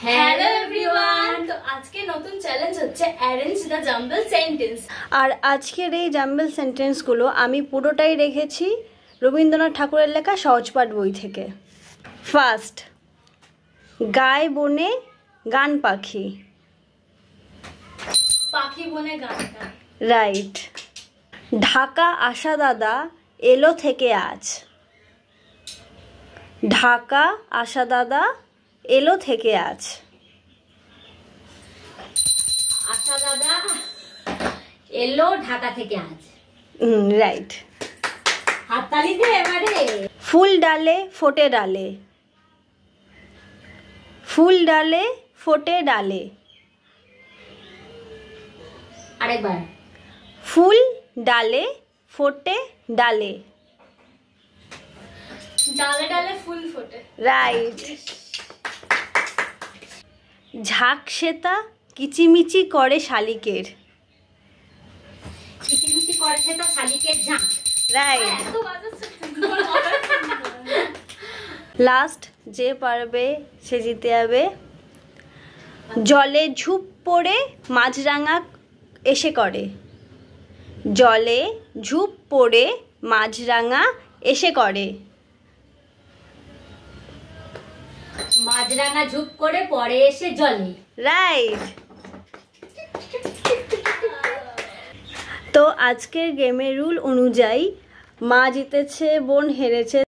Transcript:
Hello everyone, তো আজকে নতুন চ্যালেঞ্জ হচ্ছে অ্যারেঞ্জ দ্য জাম্বল সেন্টেন্স। আর আজকের এই জাম্বল সেন্টেন্সগুলো আমি পুরোটাই রেখেছি রবীন্দ্রনাথ ঠাকুরের লেখা সহজপাঠ বই থেকে। ফার্স্ট, গায়ে বনে গান পাখি। পাখি বনে গান গায়। রাইট। ঢাকা আশা দাদা এলো থেকে আজ। ঢাকা আশা দাদা এলো থেকে আজ। আশা দাদা এলো ঢাকা থেকে আজ। রাইট। হাততালি দে এবারে। ফুল ডালে ফোটে ডালে। ফুল ডালে ফোটে ডালে। আরেকবার। ফুল ডালে ফোটে ডালে। ডালে ডালে ফুল ফোটে। রাইট। ঝাঁক সেতা কিচিমিচি করে শালিকের। কিচিমিচি করে সেটা শালিকের ঝাঁক। রাইট। লাস্ট, যে পারবে সে জিতে যাবে। জলে ঝুপ পড়ে মাছরাঙা এসে করে। জলে ঝুপ পড়ে মাছরাঙা এসে করে। মাছরাঙা ঝুপ করে পরে এসে জলে। রাইট। তো আজকের গেমের রুল অনুযায়ী মা জিতেছে, বোন হেরেছে।